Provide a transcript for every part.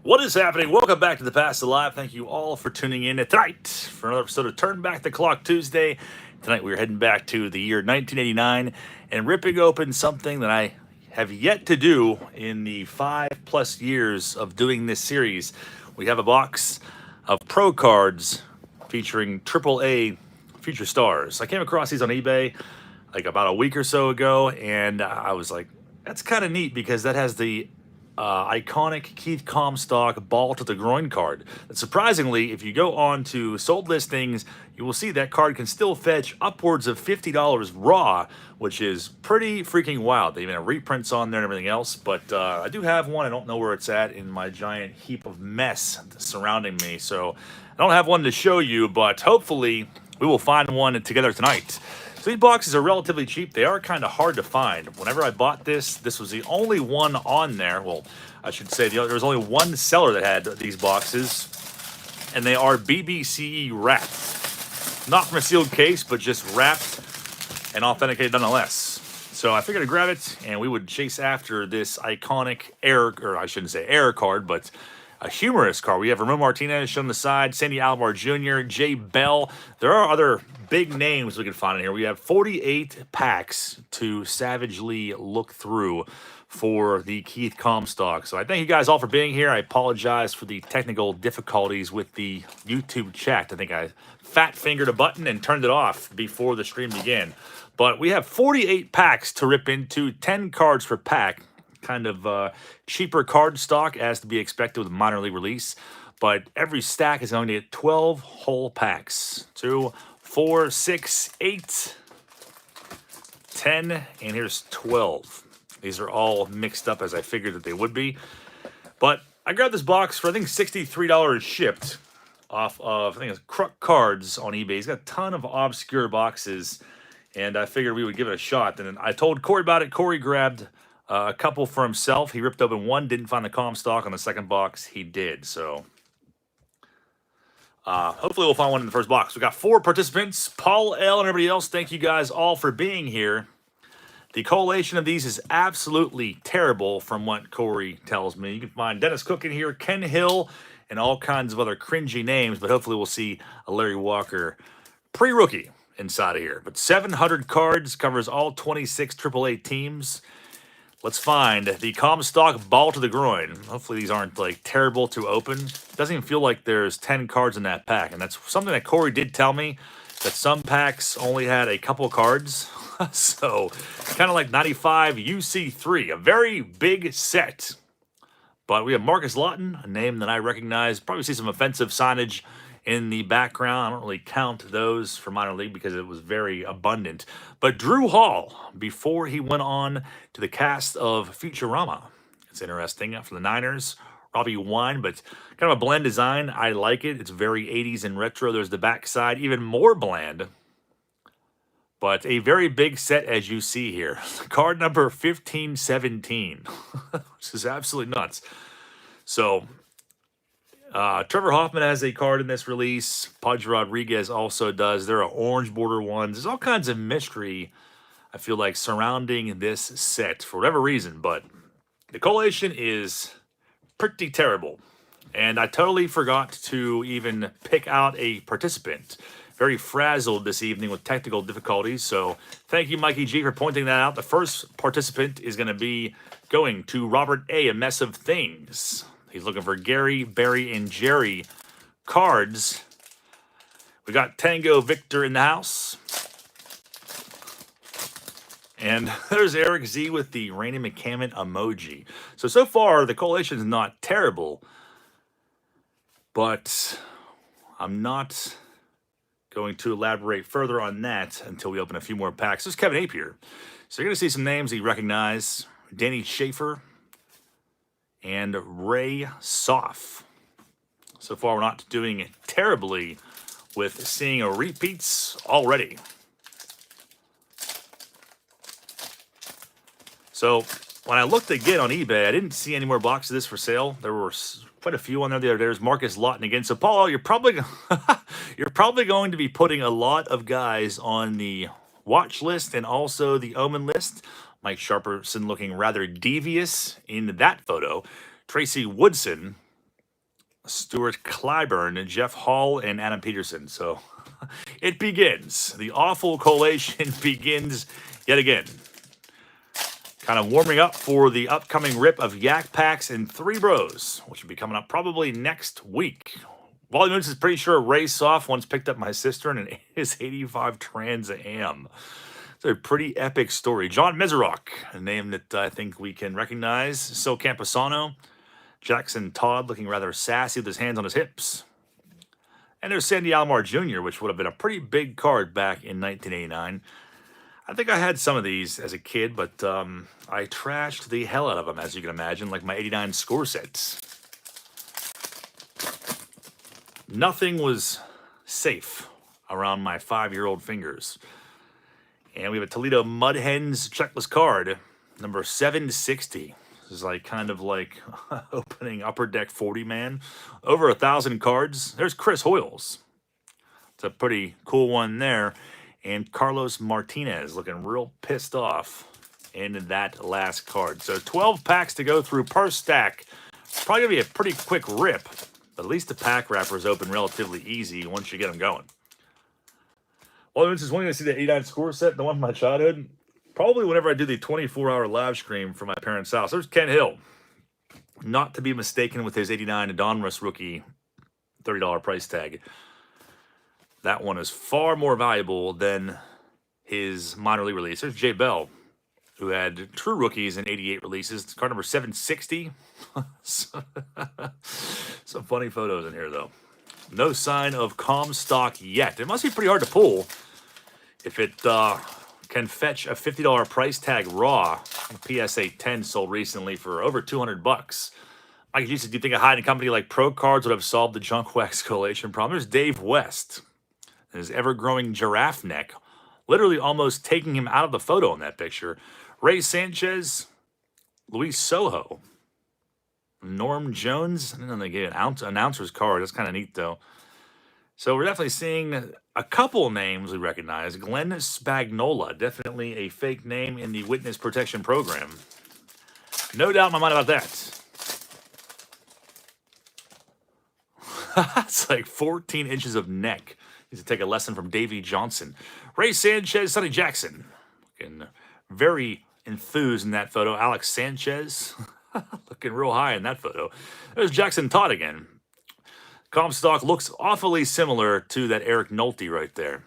What is happening? Welcome back to the Past Alive. Thank you all for tuning in tonight for another episode of Turn Back the Clock Tuesday. Tonight we're heading back to the year 1989 and ripping open something that I have yet to do in the 5+ years of doing this series. We have a box of Procards featuring AAA future stars. I came across these on eBay like about a week or so ago, and I was like, that's kind of neat because that has the iconic Keith Comstock Ball-to-the-Groin card. And surprisingly, if you go on to sold listings, you will see that card can still fetch upwards of $50 raw, which is pretty freaking wild. They even have reprints on there and everything else, but I do have one. I don't know where it's at in my giant heap of mess surrounding me, so I don't have one to show you, but hopefully we will find one together tonight. So these boxes are relatively cheap. They are kind of hard to find. Whenever I bought this was the only one on there. Well, I should say there was only one seller that had these boxes, and they are BBCE wrapped. Not from a sealed case, but just wrapped and authenticated nonetheless. So I figured I'd grab it, and we would chase after this iconic error card, but a humorous card. We have Ramon Martinez shown on the side, Sandy Alomar Jr., Jay Bell. There are other big names we can find in here. We have 48 packs to savagely look through for the Keith Comstock. So I thank you guys all for being here. I apologize for the technical difficulties with the YouTube chat. I think I fat-fingered a button and turned it off before the stream began. But we have 48 packs to rip into, 10 cards per pack. Kind of cheaper card stock as to be expected with a minor league release, but every stack is going to get 12 whole packs. 2, 4, 6, 8, 10, and here's 12. These are all mixed up as I figured that they would be, but I grabbed this box for I think $63 shipped off of I think it's Crook Cards on eBay. He's got a ton of obscure boxes, and I figured we would give it a shot. And I told Corey about it. Corey grabbed a couple for himself. He ripped open one, didn't find the Comstock. On the second box, he did. So hopefully we'll find one in the first box. We got 4 participants, Paul L. and everybody else. Thank you guys all for being here. The collation of these is absolutely terrible from what Corey tells me. You can find Dennis Cook in here, Ken Hill, and all kinds of other cringy names, but hopefully we'll see a Larry Walker pre-rookie inside of here. But 700 cards, covers all 26 AAA teams. Let's find the Comstock Ball-to-the-Groin. Hopefully these aren't like terrible to open. It doesn't even feel like there's 10 cards in that pack. And that's something that Corey did tell me, that some packs only had a couple cards. So kind of like 95 UC3, a very big set. But we have Marcus Lawton, a name that I recognize. Probably see some offensive signage in the background. I don't really count those for minor league because it was very abundant. But Drew Hall, before he went on to the cast of Futurama. It's interesting. For the Niners, Robbie Wine, but kind of a bland design. I like it. It's very 80s and retro. There's the backside, even more bland. But a very big set as you see here. Card number 1517, which is absolutely nuts. So Trevor Hoffman has a card in this release. Pudge Rodriguez also does. There are orange border ones. There's all kinds of mystery, I feel like, surrounding this set for whatever reason. But the collation is pretty terrible. And I totally forgot to even pick out a participant. Very frazzled this evening with technical difficulties. So thank you, Mikey G, for pointing that out. The first participant is going to be going to Robert A, A Mess of Things. He's looking for Gary, Barry, and Jerry cards. We got Tango Victor in the house. And there's Eric Z with the Rainy McCammon emoji. So far, the collation is not terrible. But I'm not going to elaborate further on that until we open a few more packs. There's Kevin Ape here. So you're going to see some names that you recognize. Danny Schaefer and Ray Soff. So far, we're not doing terribly with seeing a repeats already. So when I looked again on eBay, I didn't see any more boxes of this for sale. There were quite a few on there. There's Marcus Lawton again. So Paul, you're probably going to be putting a lot of guys on the watch list and also the Omen list. Mike Sharperson looking rather devious in that photo. Tracy Woodson Stuart Clyburn, Jeff Hall, and Adam Peterson. So it begins. The awful collation begins yet again. Kind of warming up for the upcoming rip of Yak Packs and Three Bros, which will be coming up probably next week. Wally Moons is pretty sure Ray Soft once picked up my sister in his 85 Trans Am. It's a pretty epic story. John Meserock, a name that I think we can recognize. So Camposano. Jackson Todd looking rather sassy with his hands on his hips. And there's Sandy Alomar Jr., which would have been a pretty big card back in 1989. I think I had some of these as a kid, but I trashed the hell out of them, as you can imagine, like my 89 score sets. Nothing was safe around my 5-year-old fingers. And we have a Toledo Mud Hens checklist card, number 760. This is like kind of like opening Upper Deck 40 man. Over 1,000 cards. There's Chris Hoyles. It's a pretty cool one there. And Carlos Martinez looking real pissed off in that last card. So 12 packs to go through per stack. Probably going to be a pretty quick rip. But at least the pack wrappers open relatively easy once you get them going. Well, this is wanting to see the 89 score set, the one from my childhood. Probably whenever I do the 24-hour live stream from my parents' house. There's Ken Hill. Not to be mistaken with his 89 Donruss rookie $30 price tag. That one is far more valuable than his minor league release. There's Jay Bell, who had true rookies in 88 releases. It's card number 760. Some funny photos in here, though. No sign of Comstock yet. It must be pretty hard to pull if it can fetch a $50 price tag raw. PSA 10 sold recently for over $200. Mike Jesus, do you think a hiding company like Procards would have solved the junk wax collation problem? There's Dave West. His ever-growing giraffe neck, literally almost taking him out of the photo in that picture. Ray Sanchez, Luis Soho, Norm Jones. I didn't know they gave an announcer's card. That's kind of neat, though. So we're definitely seeing a couple names we recognize. Glenn Spagnola, definitely a fake name in the Witness Protection Program. No doubt in my mind about that. It's like 14 inches of neck. Needs to take a lesson from Davey Johnson. Ray Sanchez, Sonny Jackson. Looking very enthused in that photo. Alex Sanchez. Looking real high in that photo. There's Jackson Todd again. Comstock looks awfully similar to that Eric Nolte right there.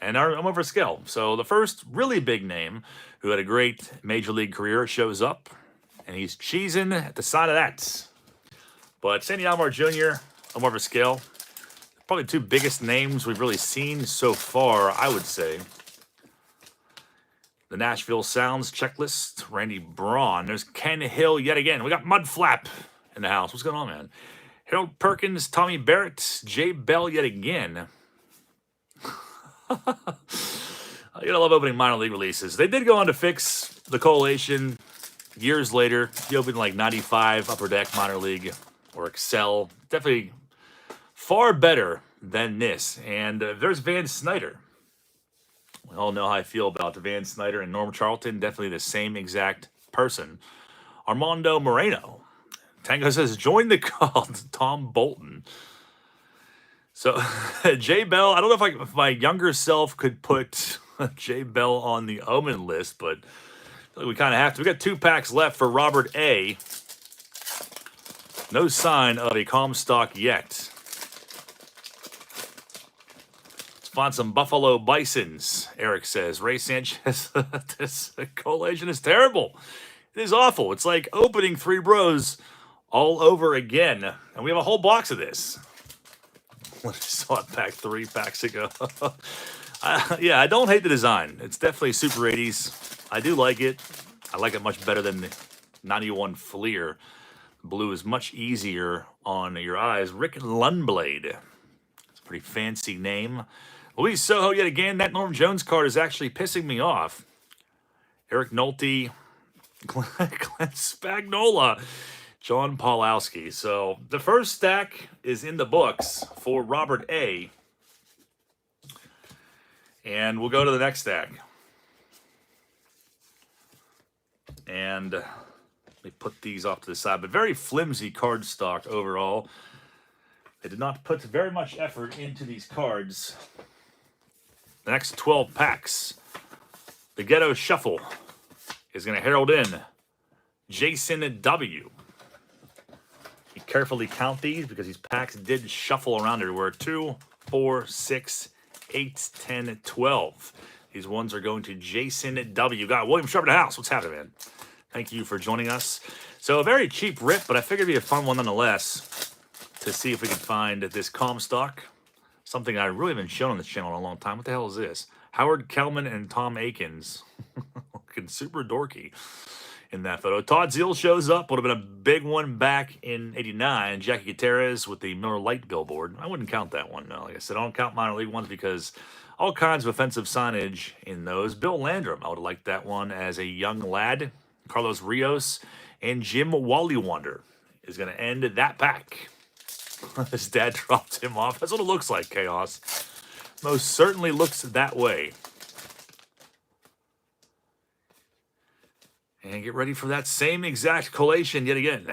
And I'm over scale. So the first really big name who had a great major league career shows up. And he's cheesing at the side of that. But Sandy Alomar Jr., I'm over scale. Probably two biggest names we've really seen so far, I would say. The Nashville Sounds checklist. Randy Braun. There's Ken Hill yet again. We got Mudflap in the house. What's going on, man? Harold Perkins, Tommy Barrett, Jay Bell yet again. You know, I love opening minor league releases. They did go on to fix the collation years later. He opened like 95 Upper Deck minor league or Excel. Definitely far better than this. And there's Van Snyder. We all know how I feel about Van Snyder and Norm Charlton. Definitely the same exact person. Armando Moreno. Tango says, join the call. Tom Bolton. So, Jay Bell, I don't know if my younger self could put Jay Bell on the Omen list, but I think we kind of have to. We got 2 packs left for Robert A. No sign of a Comstock yet. Let's find some Buffalo Bisons, Eric says. Ray Sanchez, this collation is terrible. It is awful. It's like opening Three Bros all over again. And we have a whole box of this. I saw it pack 3 packs ago. Yeah, I don't hate the design. It's definitely super 80s. I do like it. I like it much better than the 91 Fleer. Blue is much easier on your eyes. Rick Lundblade. It's a pretty fancy name. Luis Soho yet again. That Norm Jones card is actually pissing me off. Eric Nolte. Glenn Spagnola. John Paulowski. So the first stack is in the books for Robert A. And we'll go to the next stack. And let me put these off to the side. But very flimsy cardstock overall. They did not put very much effort into these cards. The next 12 packs, the Ghetto Shuffle is going to herald in Jason W. You carefully count these because these packs did shuffle around everywhere. 2, 4, 6, 8, 10, 12. These ones are going to Jason W. Got William Sharp in the house. What's happening, man? Thank you for joining us. So a very cheap rip, but I figured it'd be a fun one nonetheless to see if we can find this Comstock. Something I really haven't shown on this channel in a long time. What the hell is this? Howard Kellman and Tom Akins. Looking super dorky in that photo. Todd Zeal shows up. Would have been a big one back in '89. Jackie Gutierrez with the Miller Lite billboard. I wouldn't count that one, no. Like I said, I don't count minor league ones because all kinds of offensive signage in those. Bill Landrum, I would have liked that one as a young lad. Carlos Rios and Jim Wally Wonder is going to end that pack. His dad dropped him off. That's what it looks like, Chaos. Most certainly looks that way. And get ready for that same exact collation yet again.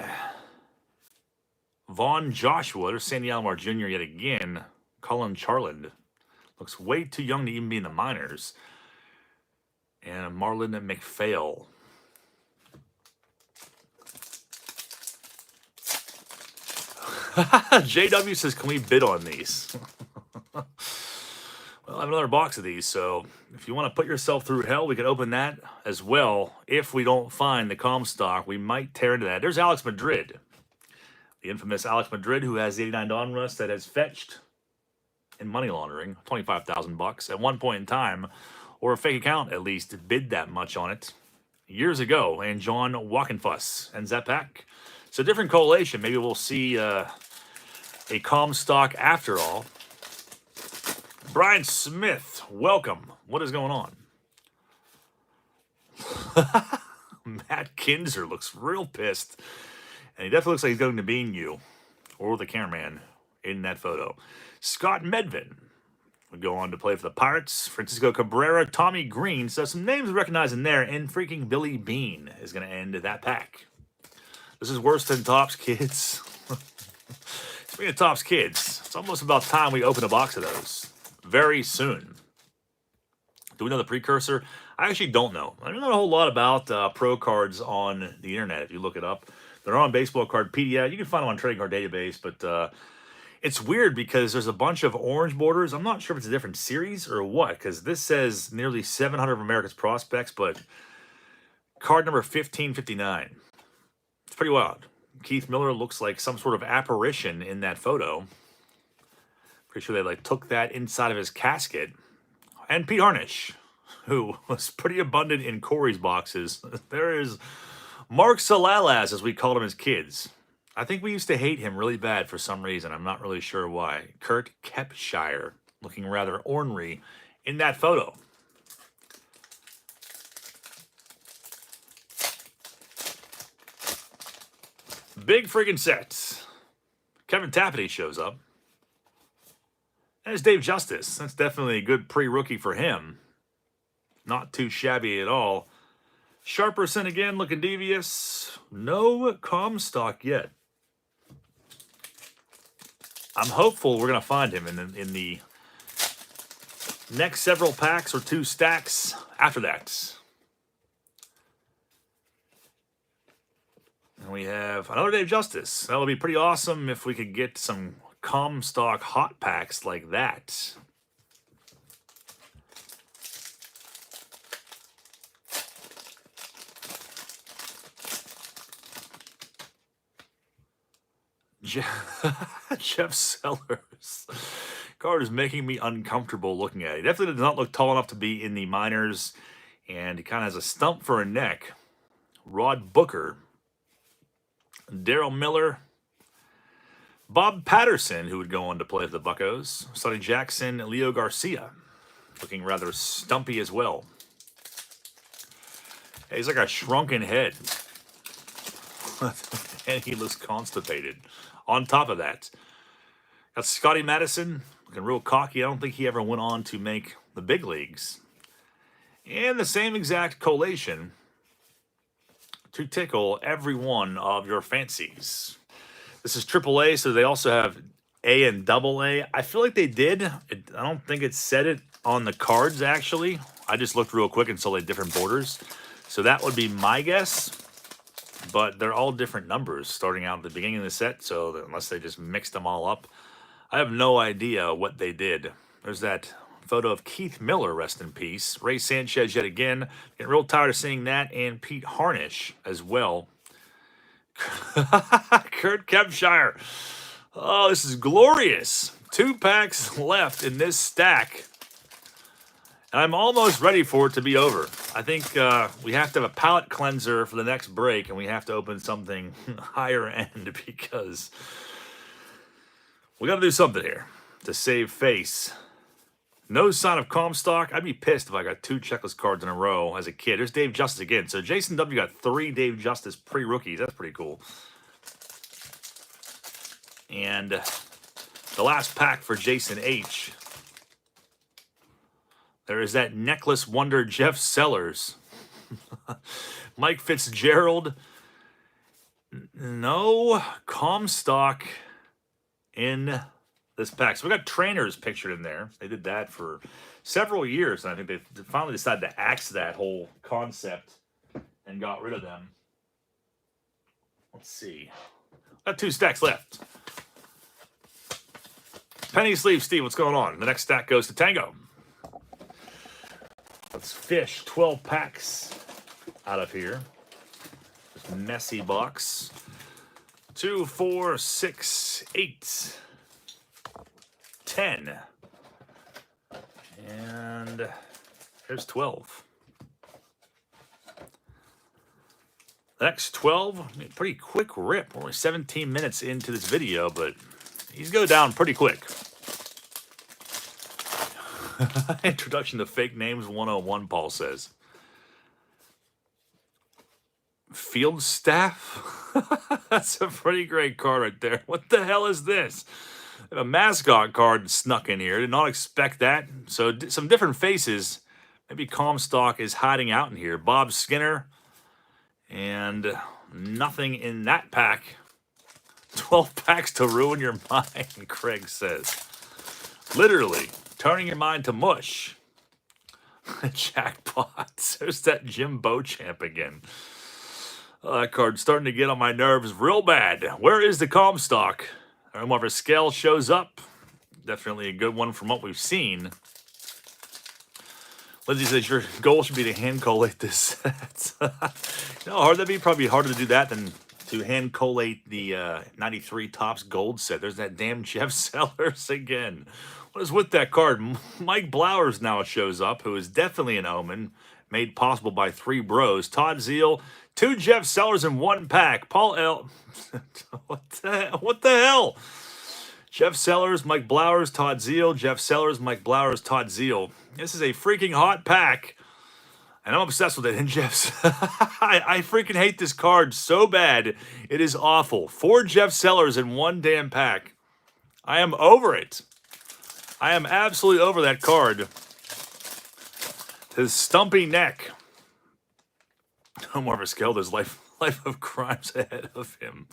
Vaughn Joshua, there's Sandy Alomar Jr. yet again. Colin Charland. Looks way too young to even be in the minors. And Marlon McPhail. JW says, can we bid on these? Well, I have another box of these, so if you want to put yourself through hell, we can open that as well. If we don't find the Comstock, we might tear into that. There's Alex Madrid, the infamous Alex Madrid, who has the 89 Donruss that has fetched in money laundering $25,000 at one point in time, or a fake account at least bid that much on it years ago. And John Walkenfuss ends that pack. So different collation. Maybe we'll see a Comstock after all. Brian Smith, welcome. What is going on? Matt Kinzer looks real pissed. And he definitely looks like he's going to bean you. Or the cameraman in that photo. Scott Medvin would go on to play for the Pirates. Francisco Cabrera, Tommy Green. So some names recognized in there. And freaking Billy Bean is going to end that pack. This is worse than Topps Kids. Speaking of Topps Kids, it's almost about time we open a box of those. Very soon. Do we know the precursor? I actually don't know. I don't know a whole lot about Procards on the internet if you look it up. They're on Baseball Cardpedia. You can find them on Trading Card Database, but it's weird because there's a bunch of orange borders. I'm not sure if it's a different series or what, because this says nearly 700 of America's prospects, but card number 1559. It's pretty wild. Keith Miller looks like some sort of apparition in that photo. Pretty sure they took that inside of his casket. And Pete Harnish, who was pretty abundant in Corey's boxes. There is Mark Salalaz, as we called him as kids. I think we used to hate him really bad for some reason. I'm not really sure why. Kurt Kepshire, looking rather ornery in that photo. Big friggin' sets. Kevin Tapity shows up. And it's Dave Justice. That's definitely a good pre-rookie for him. Not too shabby at all. Sharperson again, looking devious. No Comstock yet. I'm hopeful we're going to find him in the next several packs or 2 stacks after that. And we have another Dave Justice. That would be pretty awesome if we could get some Comstock hot packs like that. Jeff Sellers. Card is making me uncomfortable looking at it. He definitely does not look tall enough to be in the minors. And he kind of has a stump for a neck. Rod Booker. Daryl Miller. Bob Patterson, who would go on to play for the Buccos. Sonny Jackson, Leo Garcia. Looking rather stumpy as well. Yeah, he's like a shrunken head. And he looks constipated. On top of that, got Scotty Madison, looking real cocky. I don't think he ever went on to make the big leagues. And the same exact collation to tickle every one of your fancies. This is AAA, so they also have A and double A. I feel like they did. I don't think it said it on the cards, actually. I just looked real quick and saw like different borders. So that would be my guess. But they're all different numbers starting out at the beginning of the set. So unless they just mixed them all up, I have no idea what they did. There's that photo of Keith Miller, rest in peace. Ray Sanchez yet again. Getting real tired of seeing that. And Pete Harnish as well. Kurt Kempshire. Oh, this is glorious. 2 packs left in this stack. And I'm almost ready for it to be over. I think we have to have a palate cleanser for the next break, and we have to open something higher end because we got to do something here to save face. No sign of Comstock. I'd be pissed if I got 2 checklist cards in a row as a kid. There's Dave Justice again. So Jason W. got 3 Dave Justice pre-rookies. That's pretty cool. And the last pack for Jason H. There is that Necklace Wonder Jeff Sellers. Mike Fitzgerald. No Comstock in this pack. So we got trainers pictured in there. They did that for several years, and I think they finally decided to axe that whole concept and got rid of them. Let's see. Got 2 stacks left. Penny Sleeve Steve, what's going on? The next stack goes to Tango. Let's fish 12 packs out of here. This messy box. 2, 4, 6, 8. 10. And here's 12. The next 12, I mean, pretty quick rip. We're only 17 minutes into this video, but these go down pretty quick. Introduction to Fake Names 101, Paul says. Field Staff? That's a pretty great card right there. What the hell is this? A mascot card snuck in here. Did not expect that. So some different faces. Maybe Comstock is hiding out in here. Bob Skinner. And nothing in that pack. 12 packs to ruin your mind, Craig says. Literally, turning your mind to mush. Jackpot. There's that Jim Beauchamp again. Oh, that card's starting to get on my nerves real bad. Where is the Comstock? Omar Vizquel shows up. Definitely a good one from what we've seen. Lindsay says your goal should be to hand collate this set. You know how hard that'd be? Probably harder to do that than to hand collate the 93 Topps Gold set. There's that damn Jeff Sellers again. What is with that card? Mike Blowers now shows up, who is definitely an omen, made possible by 3 bros. Todd Zeal, 2 Jeff Sellers in 1 pack. Paul L. What the hell? Jeff Sellers, Mike Blowers, Todd Zeal. Jeff Sellers, Mike Blowers, Todd Zeal. This is a freaking hot pack. And I'm obsessed with it. And Jeff's... I freaking hate this card so bad. It is awful. 4 Jeff Sellers in 1 damn pack. I am over it. I am absolutely over that card. His stumpy neck. Omar Vizquel, there's life of crimes ahead of him.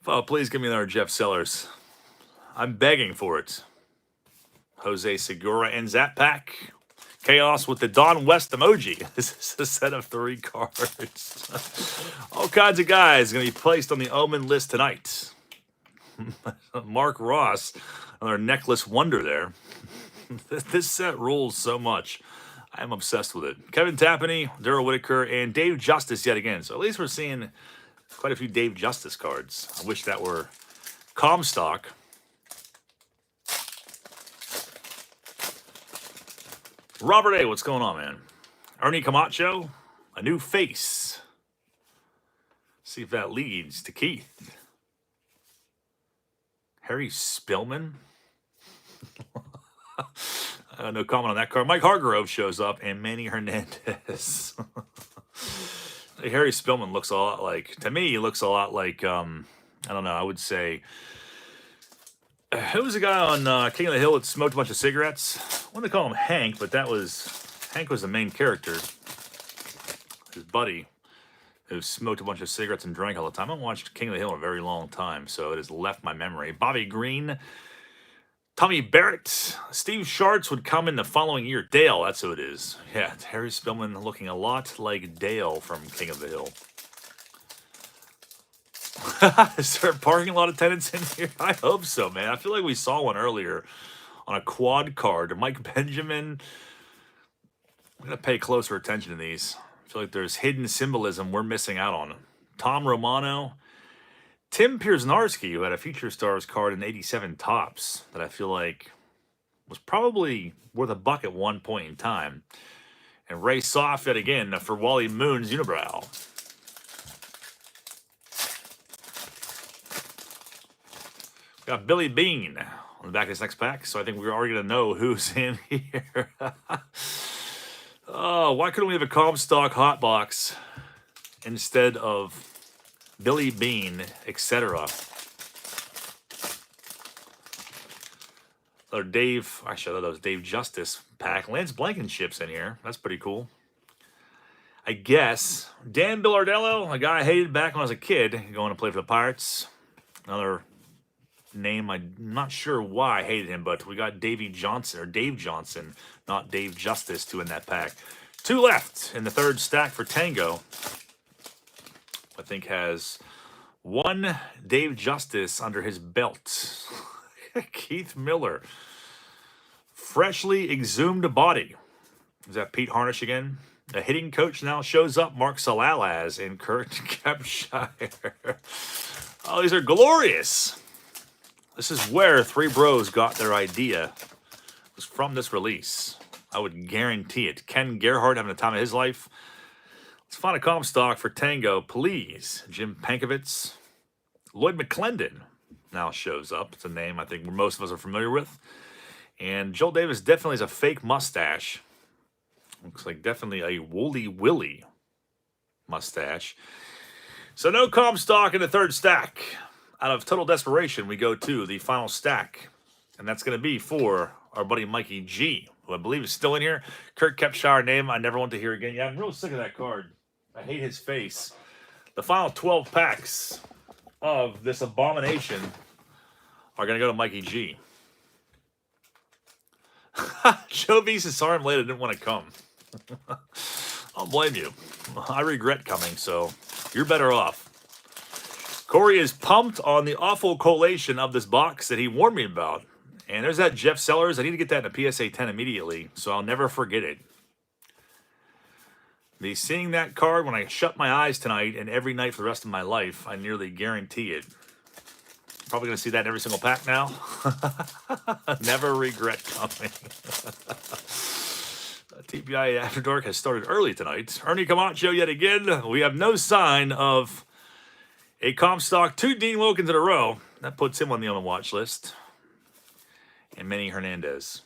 Oh, please give me another Jeff Sellers. I'm begging for it. Jose Segura ends that pack. Chaos with the Don West emoji. This is a set of 3 cards. All kinds of guys going to be placed on the Omen list tonight. Mark Ross, another necklace wonder there. This set rules so much. I'm obsessed with it. Kevin Tappaney, Daryl Whitaker, and Dave Justice yet again. So at least we're seeing quite a few Dave Justice cards. I wish that were Comstock. Robert A., what's going on, man? Ernie Camacho, a new face. See if that leads to Keith. Harry Spillman. No comment on that card. Mike Hargrove shows up, and Manny Hernandez. Harry Spillman looks a lot like, to me, he looks a lot like, I don't know, I would say, who was the guy on King of the Hill that smoked a bunch of cigarettes? I want to call him Hank, but Hank was the main character. His buddy. who smoked a bunch of cigarettes and drank all the time. I haven't watched King of the Hill in a very long time, so it has left my memory. Bobby Green, Tommy Barrett, Steve Sharts would come in the following year. Dale, that's who it is. Yeah, it's Harry Spillman looking a lot like Dale from King of the Hill. Is there a parking lot attendants in here? I hope so, man. I feel like we saw one earlier on a quad card. Mike Benjamin. I'm going to pay closer attention to these. I feel like there's hidden symbolism we're missing out on. Tom Romano. Tim Pierzynarski, who had a Future Stars card in 87 Tops that I feel like was probably worth a buck at one point in time. And Ray Soft yet again for Wally Moon's Unibrow. Got Billy Bean on the back of this next pack, so I think we're already going to know who's in here. Oh, why couldn't we have a Comstock hot box instead of Billy Bean, etc.? Or Dave, actually, I thought that was Dave Justice pack. Lance Blankenship's in here. That's pretty cool. I guess. Dan Billardello, a guy I hated back when I was a kid, going to play for the Pirates. Another name, I'm not sure why I hated him, but we got Dave Johnson, not Dave Justice, two in that pack. Two left in the third stack for Tango. I think has one Dave Justice under his belt. Keith Miller. Freshly exhumed body. Is that Pete Harnish again? The hitting coach now shows up. Mark Salalaz in Kurt Kepshire. Oh, these are glorious. This is where Three Bros got their idea. It was from this release. I would guarantee it. Ken Gerhardt having the time of his life. Let's find a Comstock for Tango, please. Jim Pankovitz. Lloyd McClendon now shows up. It's a name I think most of us are familiar with. And Joel Davis definitely has a fake mustache. Looks like definitely a Wooly Willy mustache. So no Comstock in the third stack. Out of total desperation, we go to the final stack. And that's going to be for our buddy Mikey G, who I believe is still in here. Kurt Kepshire, name I never want to hear again. Yeah, I'm real sick of that card. I hate his face. The final 12 packs of this abomination are going to go to Mikey G. Joe V. Sorry I'm late. I didn't want to come. I don't blame you. I regret coming, so you're better off. Corey is pumped on the awful collation of this box that he warned me about. And there's that Jeff Sellers. I need to get that in a PSA 10 immediately, so I'll never forget it. Be seeing that card when I shut my eyes tonight and every night for the rest of my life, I nearly guarantee it. Probably going to see that in every single pack now. Never regret coming. TPIA After Dark has started early tonight. Ernie Camacho yet again. We have no sign of a Comstock. 2 Dean Wilkins in a row. That puts him on the watch list. And Manny Hernandez.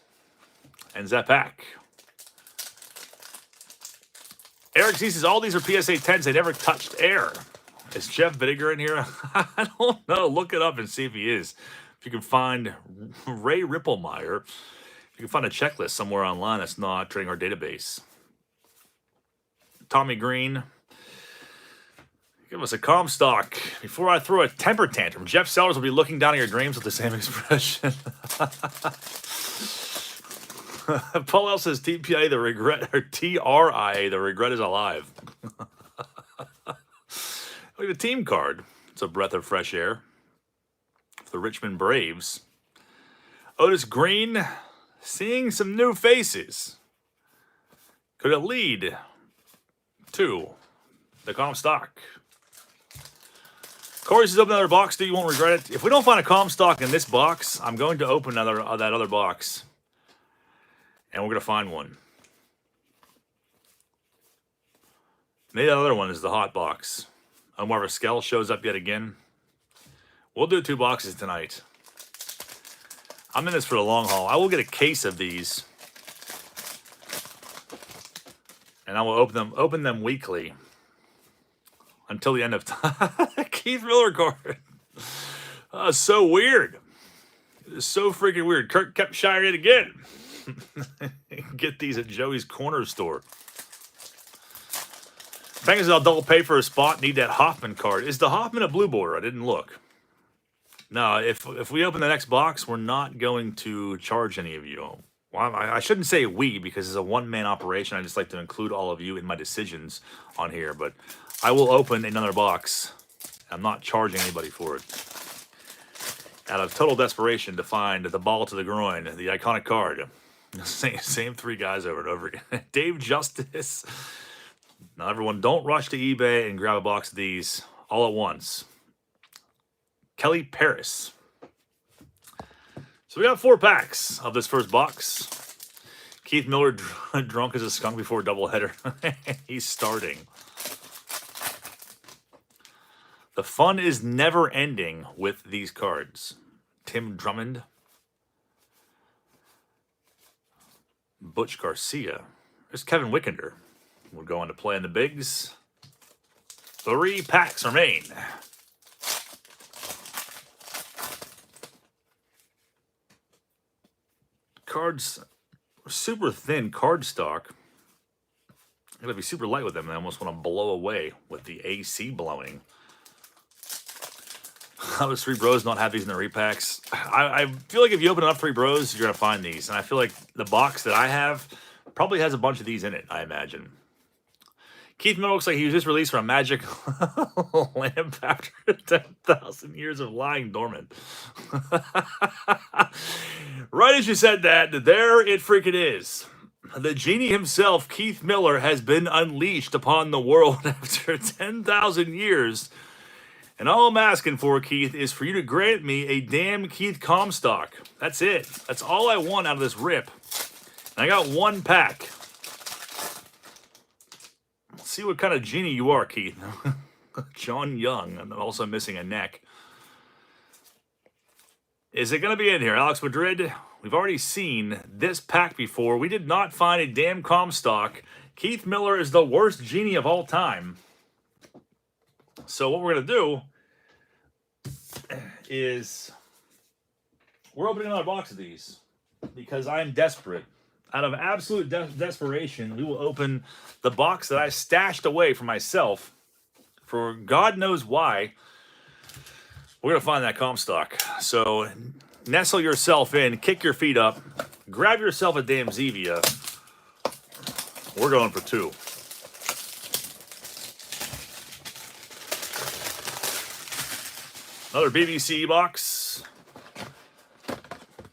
Ends that pack. Eric Z says all these are PSA 10s. They never touched air. Is Jeff Vinegar in here? I don't know. Look it up and see if he is. If you can find Ray Ripplemeyer, if you can find a checklist somewhere online that's not trading our database. Tommy Green. Give us a Comstock. Before I throw a temper tantrum, Jeff Sellers will be looking down at your dreams with the same expression. Paul L says TPIA, the regret, or TRIA, the regret is alive. Look at the team card. It's a breath of fresh air for the Richmond Braves. Otis Green, seeing some new faces. Could it lead to the Comstock? Corey says open another box, dude. You won't regret it. If we don't find a Comstock in this box, I'm going to open that other box. And we're going to find one. Maybe that other one is the hot box. Omar Vizquel shows up yet again. We'll do 2 boxes tonight. I'm in this for the long haul. I will get a case of these. And I will open them weekly. Until the end of time. Keith Miller card. So weird. It's so freaking weird. Kurt Kepshire it again. Get these at Joey's Corner Store. Thing is, I'll double pay for a spot. Need that Hoffman card. Is the Hoffman a blue border? I didn't look. No, if we open the next box, we're not going to charge any of you. Well, I shouldn't say we because it's a one-man operation. I just like to include all of you in my decisions on here. But I will open another box. I'm not charging anybody for it. Out of total desperation to find the ball to the groin, the iconic card. Same three guys over and over again. Dave Justice. Now, everyone, don't rush to eBay and grab a box of these all at once. Kelly Paris. So we got 4 packs of this first box. Keith Miller drunk as a skunk before a doubleheader. He's starting. The fun is never ending with these cards. Tim Drummond. Butch Garcia. There's Kevin Wickender. We'll go on to play in the bigs. 3 packs remain. Cards, super thin card stock. I'm going to be super light with them. I almost want to blow away with the AC blowing. How does 3 Bros not have these in the repacks? I feel like if you open up 3 Bros, you're going to find these. And I feel like the box that I have probably has a bunch of these in it, I imagine. Keith Miller looks like he was just released from a magic lamp after 10,000 years of lying dormant. Right as you said that, there it freaking is. The genie himself, Keith Miller, has been unleashed upon the world after 10,000 years. And all I'm asking for, Keith, is for you to grant me a damn Keith Comstock. That's it. That's all I want out of this rip. And I got 1 pack. Let's see what kind of genie you are, Keith. John Young. I'm also missing a neck. Is it going to be in here? Alex Madrid, we've already seen this pack before. We did not find a damn Comstock. Keith Miller is the worst genie of all time. So what we're going to do is we're opening another box of these because I'm desperate. Out of absolute desperation, we will open the box that I stashed away for myself for God knows why. We're going to find that Comstock. So nestle yourself in, kick your feet up, grab yourself a damn Zevia. We're going for 2. Another BBC box.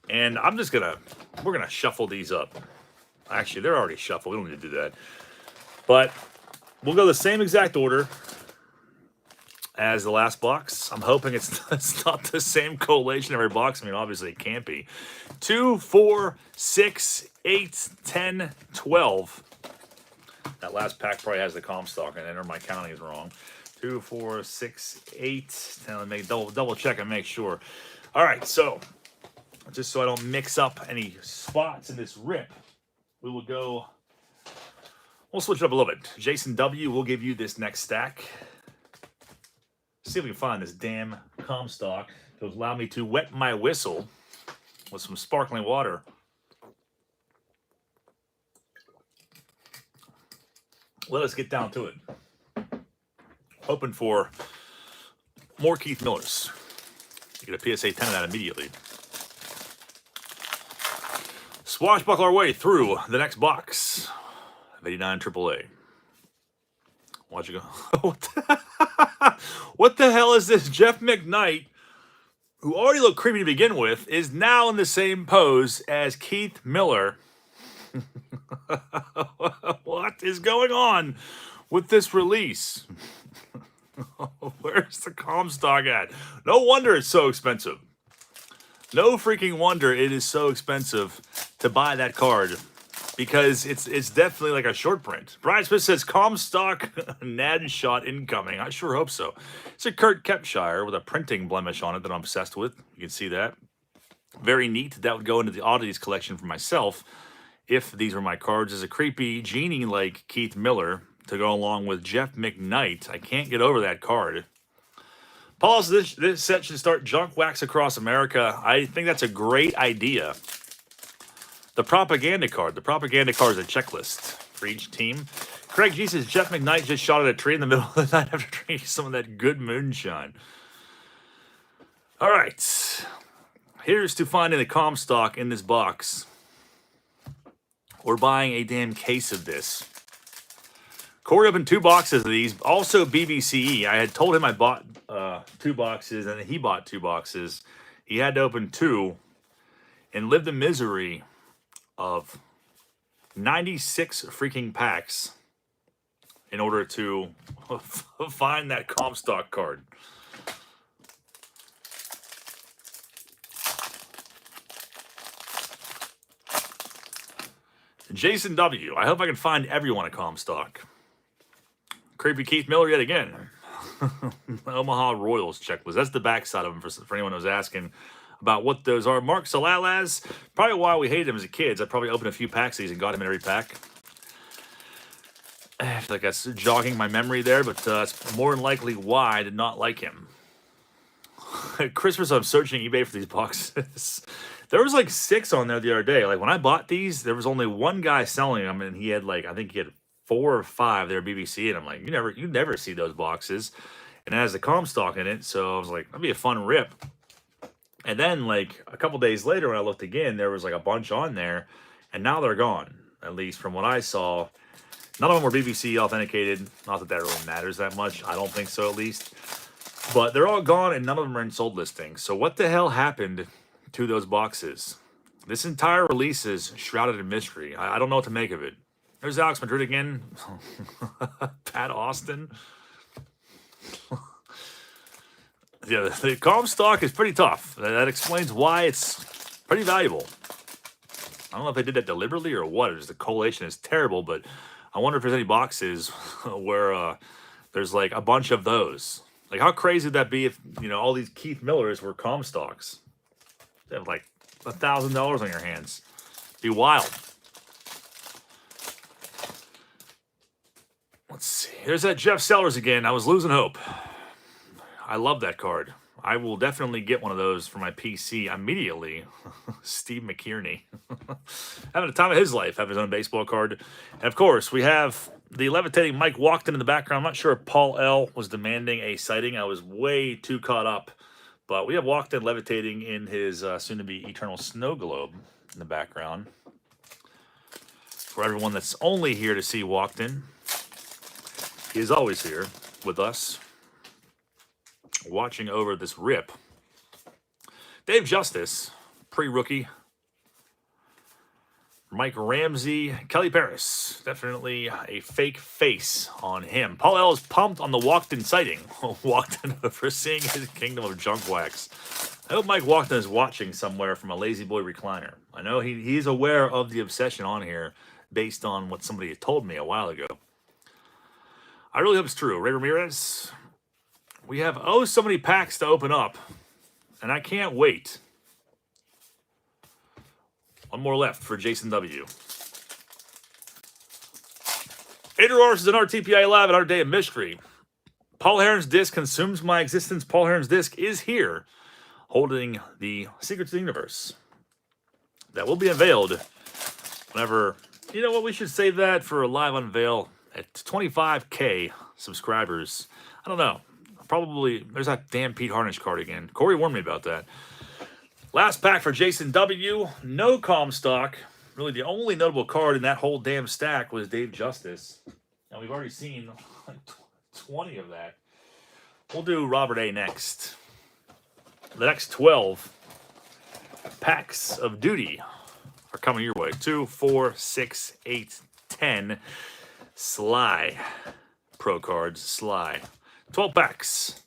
And I'm just going to, we're going to shuffle these up. Actually, they're already shuffled. We don't need to do that. But we'll go the same exact order as the last box. I'm hoping it's not the same collation every box. I mean, obviously it can't be. 2, 4, 6, 8, 10, 12. That last pack probably has the Comstock in it, or my counting is wrong. 2, 4, 6, 8, 10. Let me double check and make sure. All right, so just so I don't mix up any spots in this rip, we will go. We'll switch it up a little bit. Jason W. will give you this next stack. See if we can find this damn Comstock to allow me to wet my whistle with some sparkling water. Let us get down to it. Hoping for more Keith Millers. You get a PSA 10 of that immediately. Swashbuckle our way through the next box of 89 AAA. Watch it go. What the hell is this? Jeff McKnight, who already looked creepy to begin with, is now in the same pose as Keith Miller. What is going on with this release? Where's the Comstock at? No wonder it's so expensive. No freaking wonder it is so expensive to buy that card, because it's definitely like a short print. Brian Smith says Comstock Nad shot incoming. I sure hope so. It's a Kurt Kepshire with a printing blemish on it that I'm obsessed with. You can see that. Very neat. That would go into the oddities collection for myself if these were my cards. As a creepy genie like Keith Miller to go along with Jeff McKnight. I can't get over that card. Paul says this set should start junk wax across America. I think that's a great idea. The propaganda card. The propaganda card is a checklist for each team. Craig G says Jeff McKnight just shot at a tree in the middle of the night after drinking some of that good moonshine. All right. Here's to finding the Comstock in this box. We're buying a damn case of this. Corey opened 2 boxes of these. Also BBCE. I had told him I bought 2 boxes, and he bought 2 boxes. He had to open 2 and live the misery of 96 freaking packs in order to find that Comstock card. Jason W. I hope I can find everyone at Comstock. Creepy Keith Miller yet again. Omaha Royals checklist. That's the backside of them for anyone who's asking about what those are. Mark Salalaz. Probably why we hated him as kids. I probably opened a few packs of these and got him in every pack. I feel like that's jogging my memory there, but that's more than likely why I did not like him. Christmas, I'm searching eBay for these boxes. There was like 6 on there the other day. Like when I bought these, there was only one guy selling them, and he had like, I think he had 4 or 5 there BBC, and I'm like, you never see those boxes. And it has the Comstock in it, so I was like, that'd be a fun rip. And then like a couple days later when I looked again, there was like a bunch on there, and now they're gone. At least from what I saw. None of them were BBC authenticated. Not that that really matters that much. I don't think so, at least. But they're all gone, and none of them are in sold listings. So what the hell happened to those boxes? This entire release is shrouded in mystery. I don't know what to make of it. There's Alex Madrid again. Pat Austin. Yeah, the Comstock is pretty tough. That explains why it's pretty valuable. I don't know if they did that deliberately or what. The collation is terrible, but I wonder if there's any boxes where there's like a bunch of those. Like, how crazy would that be if, all these Keith Millers were Comstocks? They have like $1,000 on your hands. It'd be wild. Let's see. There's that Jeff Sellers again. I was losing hope. I love that card. I will definitely get one of those for my PC immediately. Steve McKierney. Having the time of his life, having his own baseball card. And of course, we have the levitating Mike Walkton in the background. I'm not sure if Paul L. was demanding a sighting. I was way too caught up. But we have Walkton levitating in his soon-to-be Eternal Snow Globe in the background. For everyone that's only here to see Walkton, he is always here with us, watching over this rip. Dave Justice, pre-rookie. Mike Ramsey, Kelly Paris. Definitely a fake face on him. Paul L. is pumped on the Walkton sighting. Walkton overseeing his kingdom of junk wax. I hope Mike Walkton is watching somewhere from a Lazy Boy recliner. I know he's aware of the obsession on here based on what somebody had told me a while ago. I really hope it's true. Ray Ramirez. We have so many packs to open up, and I can't wait. One more left for Jason W. Andrew Ars is another TPIA Live, another day of mystery. Paul Heron's disc consumes my existence. Paul Heron's disc is here, holding the Secrets of the Universe. That will be unveiled whenever... You know what? We should save that for a live unveil at 25K subscribers. I don't know. Probably... There's that damn Pete Harnish card again. Corey warned me about that. Last pack for Jason W. No Comstock. Really, the only notable card in that whole damn stack was Dave Justice. And we've already seen like 20 of that. We'll do Robert A. next. The next 12 packs of duty are coming your way. 2, 4, 6, 8, 10. Sly. Procards. Sly. 12 packs.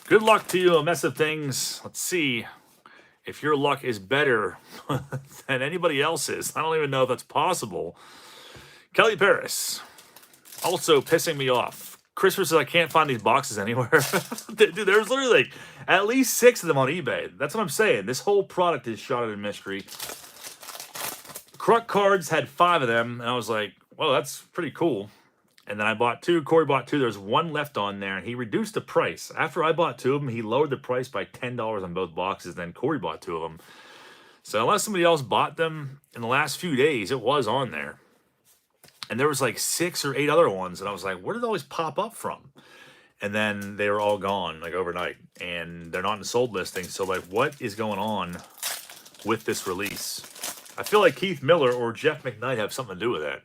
Good luck to you, a mess of things. Let's see if your luck is better than anybody else's. I don't even know if that's possible. Kelly Paris, also pissing me off. Christopher says I can't find these boxes anywhere. Dude, there's literally like at least 6 of them on eBay. That's what I'm saying. This whole product is shrouded in mystery. Kruk Cards had 5 of them, and I was like, well, that's pretty cool. And then I bought 2. Corey bought 2. There's 1 left on there, and he reduced the price. After I bought 2 of them, he lowered the price by $10 on both boxes. Then Corey bought 2 of them. So unless somebody else bought them in the last few days, it was on there. And there was like 6 or 8 other ones, and I was like, where did it always pop up from? And then they were all gone like overnight, and they're not in sold listings. So like, what is going on with this release? I feel like Keith Miller or Jeff McKnight have something to do with that.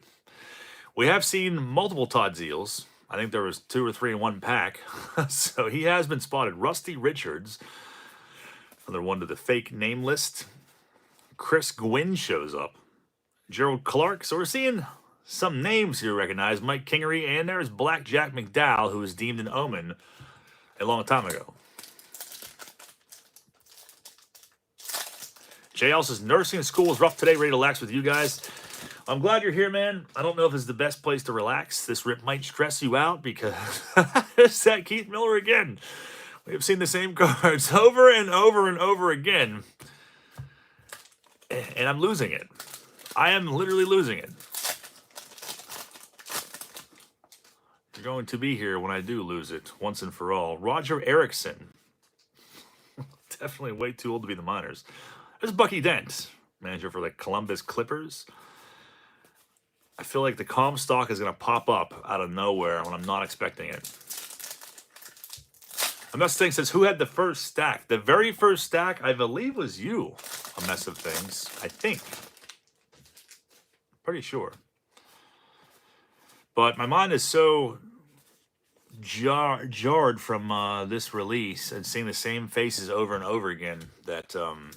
We have seen multiple Todd Zeals. I think there was 2 or 3 in one pack. So he has been spotted. Rusty Richards, another one to the fake name list. Chris Gwynn shows up. Gerald Clark. So we're seeing some names here recognized. Mike Kingery, and there's Black Jack McDowell, who was deemed an omen a long time ago. JL says, nursing school is rough today. Ready to relax with you guys. I'm glad you're here, man. I don't know if it's the best place to relax. This rip might stress you out because it's that Keith Miller again. We have seen the same cards over and over and over again. And I'm losing it. I am literally losing it. You're going to be here when I do lose it, once and for all. Roger Erickson. Definitely way too old to be the minors. There's Bucky Dent, manager for the Columbus Clippers. I feel like the COMSTOCK is going to pop up out of nowhere when I'm not expecting it. A Mess of Things says, who had the first stack? The very first stack, I believe, was you. A Mess of Things, I think. Pretty sure. But my mind is so jarred from this release and seeing the same faces over and over again that I'm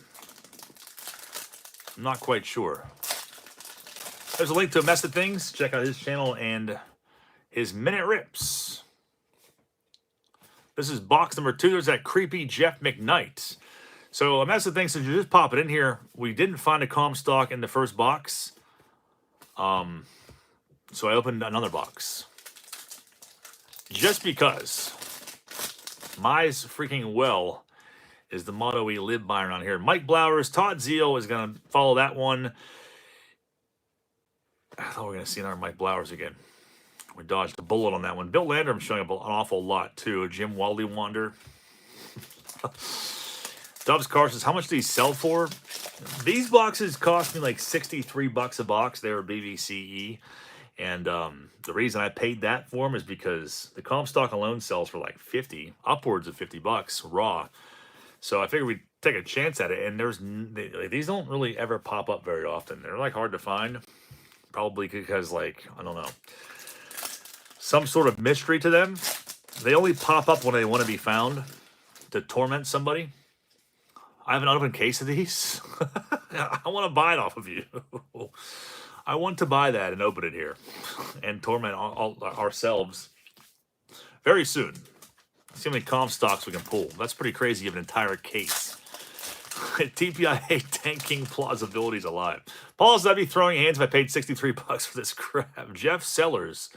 not quite sure. There's a link to A Mess of Things. Check out his channel and his Minute Rips. This is box number 2. There's that creepy Jeff McKnight. So A Mess of Things, since you just pop it in here, we didn't find a COMSTOCK in the first box. So I opened another box. Just because. Mine's freaking well is the motto we live by around here. Mike Blowers, Todd Zeal is going to follow that one. I thought we were going to see another Mike Blowers again. We dodged a bullet on that one. Bill Landrum showing up an awful lot, too. Jim Wally Wander. Dubs Carr says, how much do these sell for? These boxes cost me like $63 a box. They were BVCE. And the reason I paid that for them is because the COMSTOCK alone sells for like 50, upwards of $50 raw. So I figured we'd take a chance at it. And these don't really ever pop up very often. They're like hard to find. Probably because, like, I don't know, some sort of mystery to them. They only pop up when they want to be found to torment somebody. I have an open case of these. I want to buy it off of you. I want to buy that and open it here and torment all ourselves very soon. See how many COMSTOCKs we can pull. That's pretty crazy. You have an entire case. TPIA tanking plausibilities alive. Paul says, I'd be throwing hands if I paid $63 for this crap. Jeff Sellers.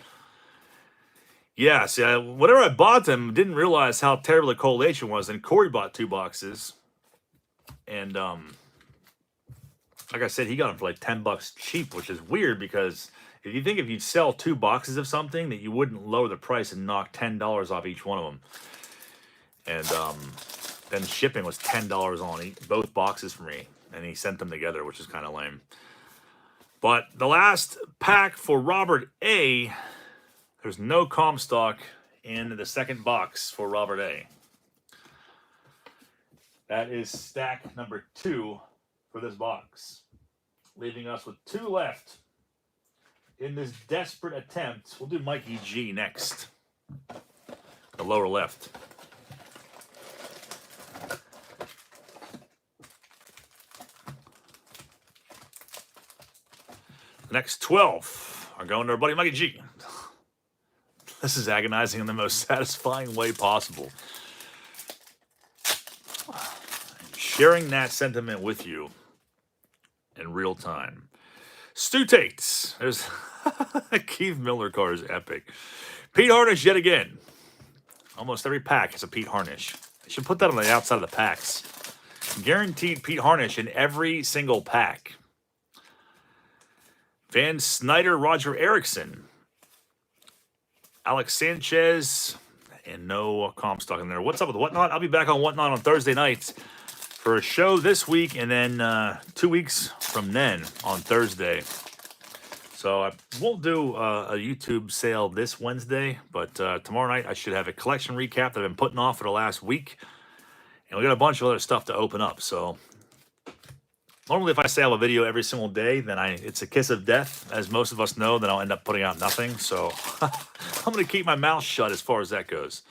Yeah, see, whenever I bought them, didn't realize how terrible the correlation was. And Corey bought 2 boxes. And, like I said, he got them for like $10 cheap, which is weird because if you think if you'd sell 2 boxes of something, that you wouldn't lower the price and knock $10 off each one of them. And, then shipping was $10 on both boxes for me. And he sent them together, which is kind of lame. But the last pack for Robert A., there's no COMSTOCK in the second box for Robert A. That is stack number 2 for this box. Leaving us with 2 left in this desperate attempt. We'll do Mikey G next. The lower left. The next 12 are going to our buddy Mikey G. This is agonizing in the most satisfying way possible. Sharing that sentiment with you in real time. Stu Tates. There's Keith Miller card is epic. Pete Harnish yet again. Almost every pack has a Pete Harnish. I should put that on the outside of the packs. Guaranteed Pete Harnish in every single pack. Van Snyder, Roger Erickson, Alex Sanchez, and no COMSTOCK in there. What's up with Whatnot? I'll be back on Whatnot on Thursday night for for a show this week, and then 2 weeks from then on Thursday. So I won't do a YouTube sale this Wednesday, but tomorrow night I should have a collection recap that I've been putting off for the last week. And we got a bunch of other stuff to open up. So normally if I say I have a video every single day, then it's a kiss of death. As most of us know, then I'll end up putting out nothing. So I'm going to keep my mouth shut as far as that goes.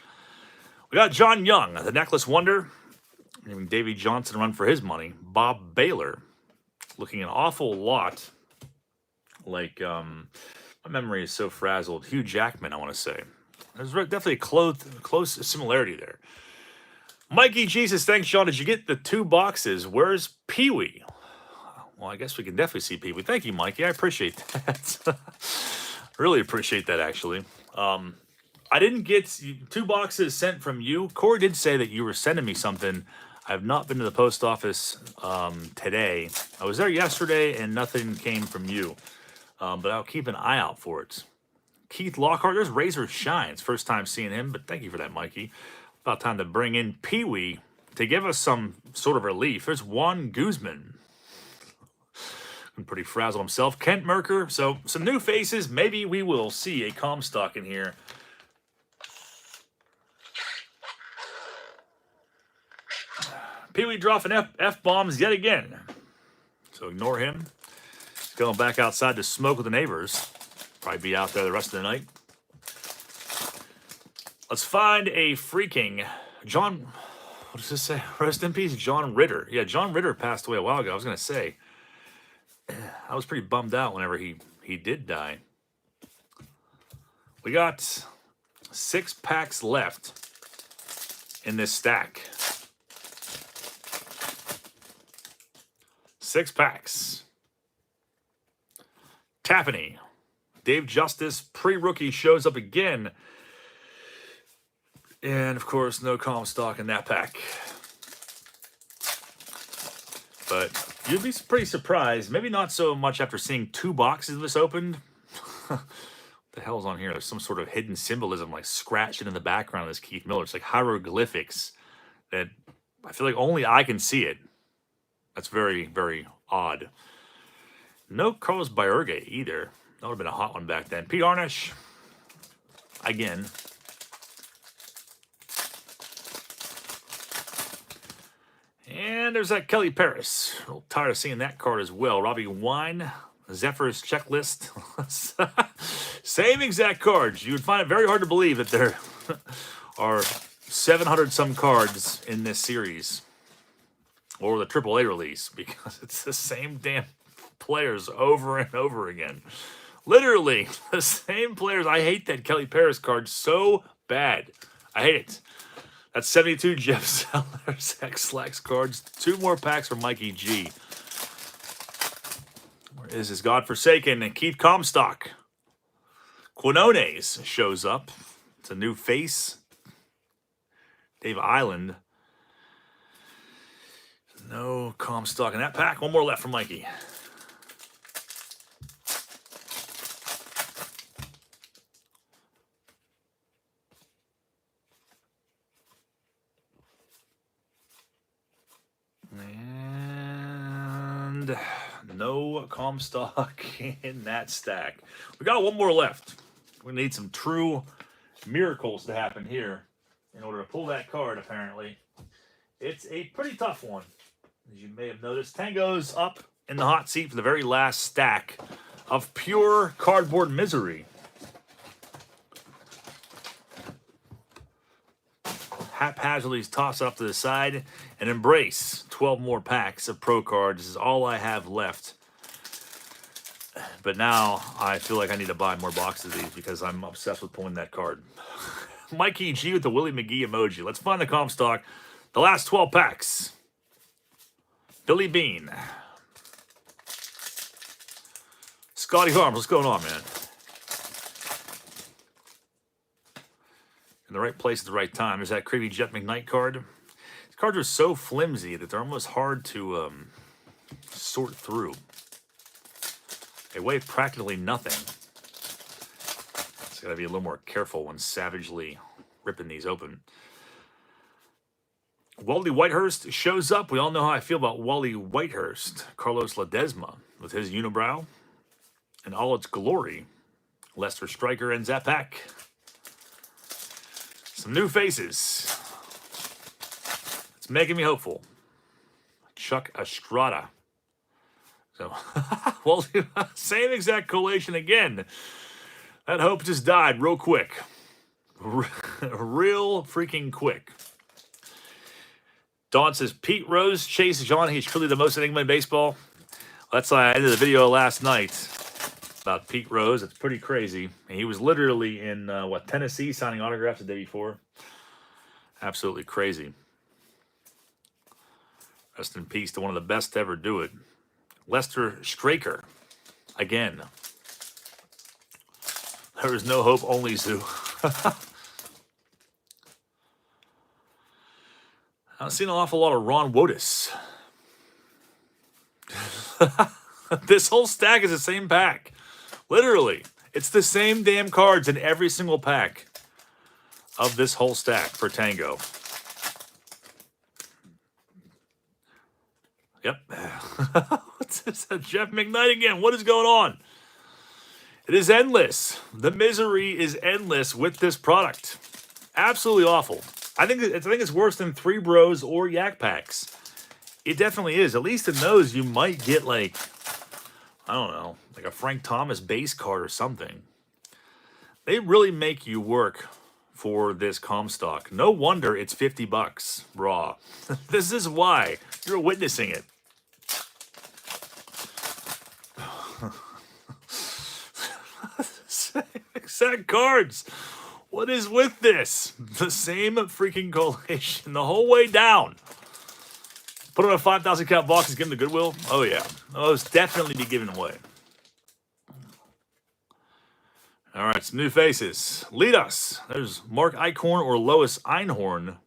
We got John Young, the Necklace Wonder. Giving Davey Johnson a run for his money. Bob Baylor, looking an awful lot like, my memory is so frazzled. Hugh Jackman, I want to say. There's definitely a close similarity there. Mikey Jesus, thanks, Sean. Did you get the 2 boxes? Where's Pee-wee? Well, I guess we can definitely see Pee-wee. Thank you, Mikey. I appreciate that. Really appreciate that, actually. I didn't get 2 boxes sent from you. Corey did say that you were sending me something. I have not been to the post office today. I was there yesterday, and nothing came from you. But I'll keep an eye out for it. Keith Lockhart, there's Razor Shines. First time seeing him, but thank you for that, Mikey. About time to bring in Pee-wee to give us some sort of relief. There's Juan Guzman. Been pretty frazzled himself. Kent Merker. So some new faces. Maybe we will see a Comstock in here. Pee-wee dropping F-bombs yet again. So ignore him. He's going back outside to smoke with the neighbors. Probably be out there the rest of the night. Let's find a freaking John. What does this say? Rest in peace, John Ritter. Yeah, John Ritter passed away a while ago. I was going to say, I was pretty bummed out whenever he did die. We got 6 packs left in this stack. 6 packs. Tappany. Dave Justice, pre-rookie, shows up again. And, of course, no Comstock in that pack. But you'd be pretty surprised. Maybe not so much after seeing 2 boxes of this opened. What the hell's on here? There's some sort of hidden symbolism, like scratched in the background of this Keith Miller. It's like hieroglyphics that I feel like only I can see it. That's very, very odd. No Carlos Baerga either. That would have been a hot one back then. P. Arnish. Again. And there's that Kelly Paris. A little tired of seeing that card as well. Robbie Wine. Zephyr's Checklist. Same exact cards. You would find it very hard to believe that there are 700-some cards in this series. Or the AAA release, because it's the same damn players over and over again. Literally, the same players. I hate that Kelly Paris card so bad. I hate it. That's 72 Jeff Sellers X-Lax cards. 2 more packs for Mikey G. Where is his godforsaken Keith Comstock? Quinones shows up. It's a new face. Dave Island. No Comstock in that pack. 1 more left for Mikey. And no Comstock in that stack. We got 1 more left. We need some true miracles to happen here in order to pull that card, apparently. It's a pretty tough one. As you may have noticed, Tango's up in the hot seat for the very last stack of pure cardboard misery. Haphazardly toss it up to the side and embrace 12 more packs of Procards. This is all I have left. But now I feel like I need to buy more boxes of these because I'm obsessed with pulling that card. Mikey G with the Willie McGee emoji. Let's find the Comstock. The last 12 packs. Billy Bean. Scotty Harms, what's going on, man? In the right place at the right time. There's that Creepy Jet McKnight card. These cards are so flimsy that they're almost hard to sort through. They weigh practically nothing. So gotta be a little more careful when savagely ripping these open. Wally Whitehurst shows up. We all know how I feel about Wally Whitehurst. Carlos Ledesma with his unibrow in all its glory. Lester Stryker ends that pack. Some new faces. It's making me hopeful. Chuck Estrada. So, well, same exact collation again. That hope just died real quick. Real freaking quick. Dawn says, Pete Rose, Chase John, he's truly the most enigma in baseball. That's why I ended the video last night about Pete Rose. It's pretty crazy. And he was literally in, Tennessee, signing autographs the day before. Absolutely crazy. Rest in peace to one of the best to ever do it. Lester Stryker, again. There is no hope, only Zoo. I've seen an awful lot of Ron Wotus. This whole stack is the same pack. Literally. It's the same damn cards in every single pack of this whole stack for Tango. Yep. What's this? Jeff McKnight again. What is going on? It is endless. The misery is endless with this product. Absolutely awful. I think it's worse than 3 Bros or Yak packs. It definitely is. At least in those, you might get like, I don't know, like a Frank Thomas base card or something. They really make you work for this Comstock. No wonder it's $50 raw. This is why you're witnessing it. Exact cards. What is with this? The same freaking collation the whole way down. Put on a 5,000 count box and give them the Goodwill. Oh yeah, those definitely be given away. All right, some new faces. Lead us. There's Mark Eichhorn or Lois Einhorn.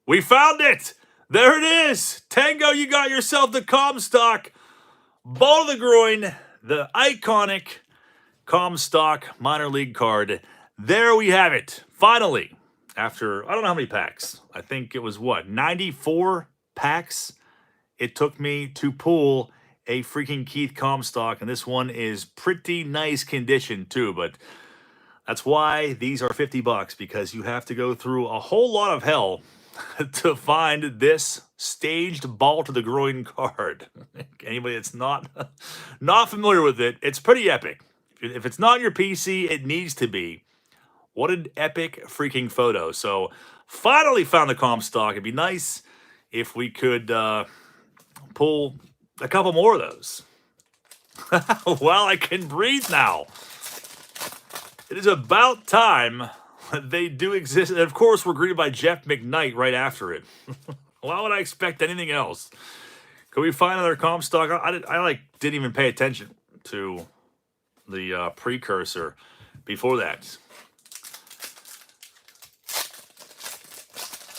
We found it. There it is. Tango, you got yourself the Comstock Ball-to-the-Groin, the iconic Comstock minor league card. There we have it. Finally, after, I don't know how many packs. I think it was, 94 packs it took me to pull a freaking Keith Comstock. And this one is pretty nice condition, too. But that's why these are $50, because you have to go through a whole lot of hell to find this staged ball-to-the-groin card. Anybody that's not familiar with it, it's pretty epic. If it's not on your PC, it needs to be. What an epic freaking photo. So, finally found the Comstock. It'd be nice if we could pull a couple more of those. Well, I can breathe now. It is about time they do exist. And of course, we're greeted by Jeff McKnight right after it. Why would I expect anything else? Could we find another Comstock? I didn't even pay attention to the precursor before that.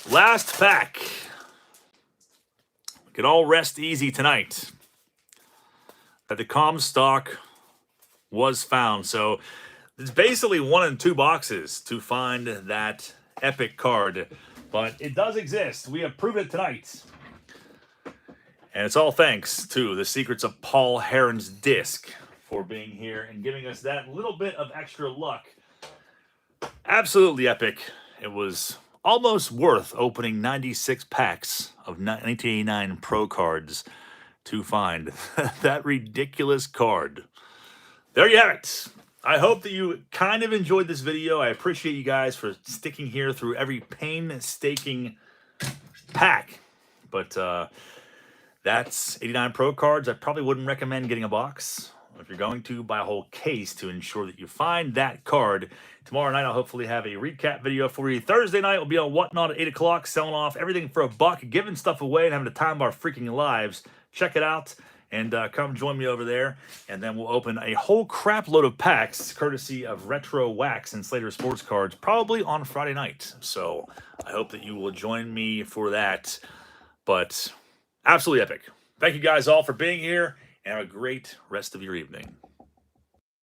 Last pack. We can all rest easy tonight that the Comstock was found. So it's basically 1 and 2 boxes to find that epic card. But it does exist. We have proven it tonight. And it's all thanks to the Secrets of Paul Heron's disc for being here and giving us that little bit of extra luck. Absolutely epic. It was almost worth opening 96 packs of 1989 Pro Cards to find that ridiculous card. There you have it. I hope that you kind of enjoyed this video. I appreciate you guys for sticking here through every painstaking pack. But that's 89 Pro Cards. I probably wouldn't recommend getting a box. If you're going to, buy a whole case to ensure that you find that card. Tomorrow night, I'll hopefully have a recap video for you. Thursday night, we'll be on Whatnot at 8 o'clock, selling off everything for $1, giving stuff away and having the time of our freaking lives. Check it out. And come join me over there. And then we'll open a whole crap load of packs, courtesy of Retro Wax and Slater Sports Cards, probably on Friday night. So I hope that you will join me for that. But absolutely epic. Thank you guys all for being here, and have a great rest of your evening.